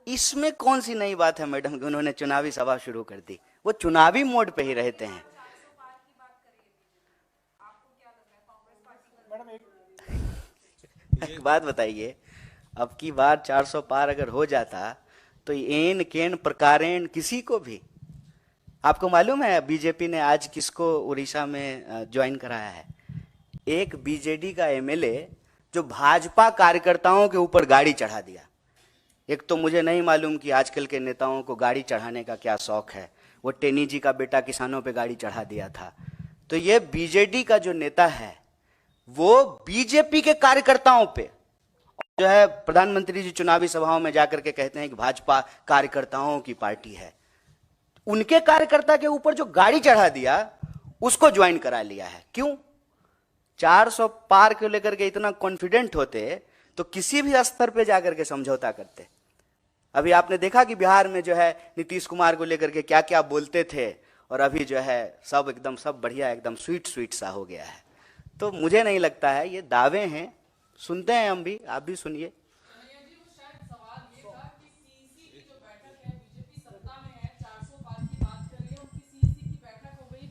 इसमें कौन सी नई बात है मैडम कि उन्होंने चुनावी सभा शुरू कर दी? वो चुनावी मोड पे ही रहते हैं। एक बात बताइए, अब की बार 400 पार अगर हो जाता तो एन केन प्रकारेण किसी को भी, आपको मालूम है बीजेपी ने आज किसको उड़ीसा में ज्वाइन कराया है? एक बीजेडी का एमएलए जो भाजपा कार्यकर्ताओं के ऊपर गाड़ी चढ़ा दिया। एक तो मुझे नहीं मालूम कि आजकल के नेताओं को गाड़ी चढ़ाने का क्या शौक है। वो टेनी जी का बेटा किसानों पे गाड़ी चढ़ा दिया था। तो ये बीजेडी का जो नेता है वो बीजेपी के कार्यकर्ताओं पे, जो है प्रधानमंत्री जी चुनावी सभाओं में जाकर के कहते हैं कि भाजपा कार्यकर्ताओं की पार्टी है, उनके कार्यकर्ता के ऊपर जो गाड़ी चढ़ा दिया उसको ज्वाइन करा लिया है। क्यों? 400 पार को लेकर के इतना कॉन्फिडेंट होते तो किसी भी स्तर पे जाकर के समझौता करते। अभी आपने देखा कि बिहार में जो है नीतीश कुमार को लेकर के क्या क्या बोलते थे, और अभी जो है सब एकदम सब बढ़िया, एकदम स्वीट स्वीट सा हो गया है। तो मुझे नहीं लगता है, ये दावे हैं, सुनते हैं हम भी, आप भी सुनिए।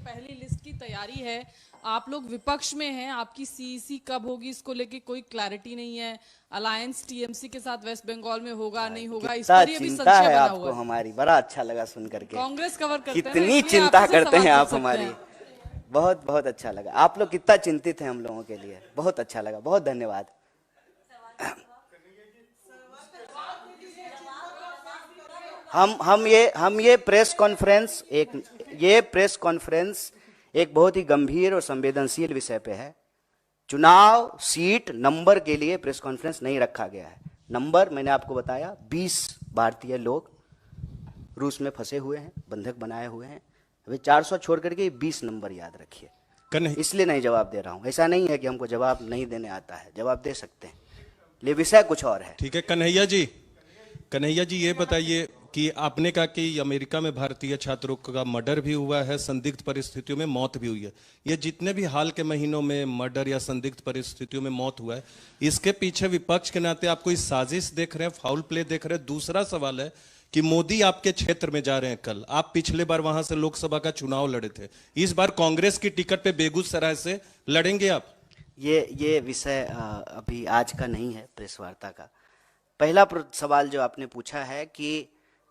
पहली लिस्ट की तैयारी है, आप लोग विपक्ष में हैं, आपकी सीईसी कब होगी इसको लेके कोई क्लैरिटी नहीं है। अलायंस टीएमसी के साथ वेस्ट बंगाल में होगा नहीं होगा, इस पर ये भी संशय है बना आपको हुआ है। हमारी बड़ा अच्छा लगा सुन करके, कांग्रेस कवर करते हैं, कितनी चिंता करते हैं आप हमारी। बहुत बहुत अच्छा लगा, आप लोग कितना चिंतित हैं हम लोगों के लिए, बहुत अच्छा लगा, बहुत धन्यवाद। हम ये प्रेस कॉन्फ्रेंस एक बहुत ही गंभीर और संवेदनशील विषय पे है। चुनाव सीट नंबर के लिए प्रेस कॉन्फ्रेंस नहीं रखा गया है। नंबर मैंने आपको बताया, 20 भारतीय लोग रूस में फंसे हुए हैं, बंधक बनाए हुए हैं। अभी 400 छोड़ करके 20 नंबर याद रखिए। इसलिए नहीं जवाब दे रहा हूं, ऐसा नहीं है कि हमको जवाब नहीं देने आता है, जवाब दे सकते हैं, ले विषय कुछ और है। ठीक है कन्हैया जी ये बताइए कि आपने कहा कि अमेरिका में भारतीय छात्रों का मर्डर भी हुआ है, संदिग्ध परिस्थितियों में मौत भी हुई है। ये जितने भी हाल के महीनों में मर्डर या संदिग्ध परिस्थितियों में मौत हुआ है, इसके पीछे विपक्ष के नाते आप कोई साजिश देख रहे हैं, फाउल प्ले देख रहे हैं? दूसरा सवाल है कि मोदी आपके क्षेत्र में जा रहे हैं कल, आप पिछले बार वहां से लोकसभा का चुनाव लड़े थे, इस बार कांग्रेस की टिकट पे बेगूसराय से लड़ेंगे आप? ये विषय अभी आज का नहीं है प्रेस वार्ता का। पहला सवाल जो आपने पूछा है कि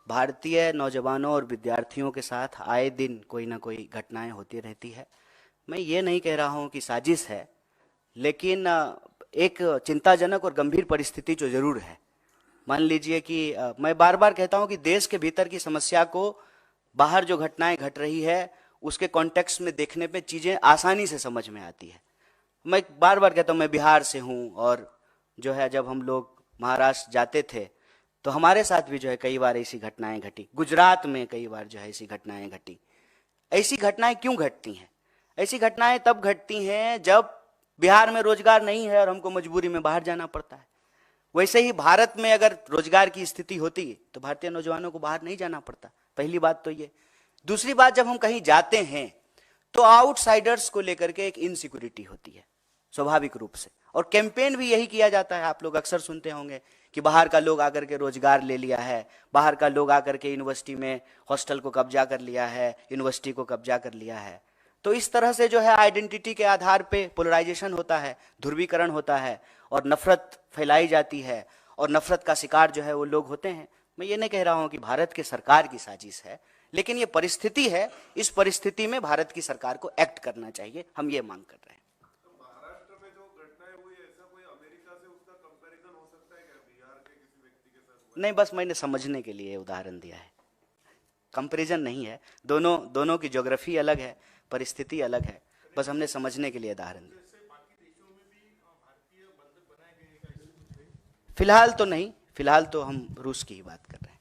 भारतीय नौजवानों और विद्यार्थियों के साथ आए दिन कोई ना कोई घटनाएं होती रहती है। मैं ये नहीं कह रहा हूं कि साजिश है, लेकिन एक चिंताजनक और गंभीर परिस्थिति जो जरूर है। मान लीजिए कि मैं बार बार कहता हूं कि देश के भीतर की समस्या को बाहर जो घटनाएं घट रही है उसके कॉन्टेक्स्ट में देखने पे चीज़ें आसानी से समझ में आती है। मैं बार बार कहता हूं, मैं बिहार से हूं, और जो है जब हम लोग महाराष्ट्र जाते थे तो हमारे साथ भी जो है कई बार ऐसी घटनाएं घटी, गुजरात में कई बार जो है ऐसी घटनाएं घटी। ऐसी घटनाएं क्यों घटती हैं? ऐसी घटनाएं तब घटती हैं जब बिहार में रोजगार नहीं है और हमको मजबूरी में बाहर जाना पड़ता है। वैसे ही भारत में अगर रोजगार की स्थिति होती तो भारतीय नौजवानों को बाहर नहीं जाना पड़ता। पहली बात तो ये। दूसरी बात, जब हम कहीं जाते हैं तो आउटसाइडर्स को लेकर के एक इनसिक्योरिटी होती है स्वाभाविक रूप से, और कैंपेन भी यही किया जाता है। आप लोग अक्सर सुनते होंगे कि बाहर का लोग आकर के रोजगार ले लिया है, बाहर का लोग आकर के यूनिवर्सिटी में हॉस्टल को कब्जा कर लिया है, यूनिवर्सिटी को कब्जा कर लिया है। तो इस तरह से जो है आइडेंटिटी के आधार पे पोलराइजेशन होता है, ध्रुवीकरण होता है, और नफरत फैलाई जाती है, और नफरत का शिकार जो है वो लोग होते हैं। मैं ये नहीं कह रहा हूं कि भारत की सरकार की साजिश है, लेकिन ये परिस्थिति है। इस परिस्थिति में भारत की सरकार को एक्ट करना चाहिए, हम ये मांग कर रहे हैं। नहीं, बस मैंने समझने के लिए उदाहरण दिया है, कंपैरिजन नहीं है। दोनों की ज्योग्राफी अलग है, परिस्थिति अलग है, बस हमने समझने के लिए उदाहरण दिया। फिलहाल तो नहीं, फिलहाल तो हम रूस की ही बात कर रहे हैं।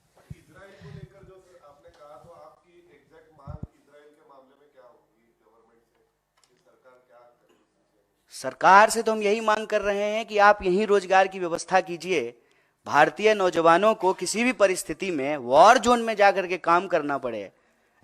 सरकार से तो हम यही मांग कर रहे हैं कि आप यहीं रोजगार की व्यवस्था कीजिए। भारतीय नौजवानों को किसी भी परिस्थिति में वॉर जोन में जाकर के काम करना पड़े,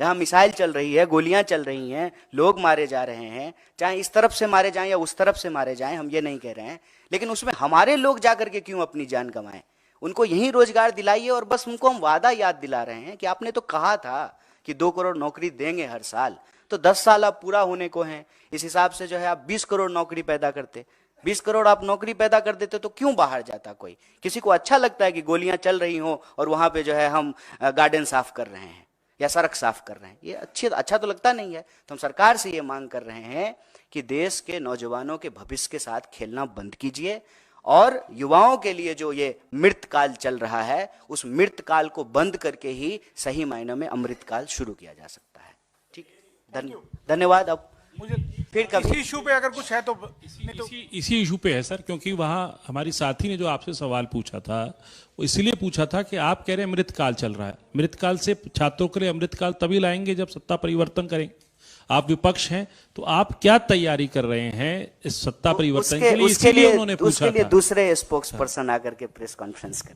जहां मिसाइल चल रही है, गोलियां चल रही हैं, लोग मारे जा रहे हैं, चाहे इस तरफ से मारे जाएं या उस तरफ से मारे जाएं, हम ये नहीं कह रहे हैं, लेकिन उसमें हमारे लोग जाकर के क्यों अपनी जान गंवाएं? उनको यही रोजगार दिलाइए और बस उनको हम वादा याद दिला रहे हैं कि आपने तो कहा था कि 2 करोड़ नौकरी देंगे हर साल, तो 10 साल अब पूरा होने को हैं। इस हिसाब से जो है आप 20 करोड़ नौकरी पैदा करते, 20 करोड़ आप नौकरी पैदा कर देते तो क्यों बाहर जाता कोई? किसी को अच्छा लगता है कि गोलियां चल रही हो और वहां पे जो है हम गार्डन साफ कर रहे हैं या सड़क साफ कर रहे हैं? ये अच्छा तो लगता नहीं है। तो हम सरकार से ये मांग कर रहे हैं कि देश के नौजवानों के भविष्य के साथ खेलना बंद कीजिए और युवाओं के लिए जो ये मृत काल चल रहा है उस मृत काल को बंद करके ही सही मायनों में अमृत काल शुरू किया जा सकता है। ठीक, धन्यवाद। अब मुझे फिर कभी इसी इशू पे अगर कुछ है तो इसी इशू पे है सर, क्योंकि वहां हमारी साथी ने जो आपसे सवाल पूछा था वो इसलिए पूछा था कि आप कह रहे हैं अमृतकाल चल रहा है, अमृतकाल से छात्रों के लिए अमृतकाल तभी लाएंगे जब सत्ता परिवर्तन करेंगे। आप विपक्ष हैं तो आप क्या तैयारी कर रहे हैं इस सत्ता परिवर्तन के लिए? इसीलिए उन्होंने पूछा था। दूसरे स्पोक्स पर्सन आकर के प्रेस कॉन्फ्रेंस कर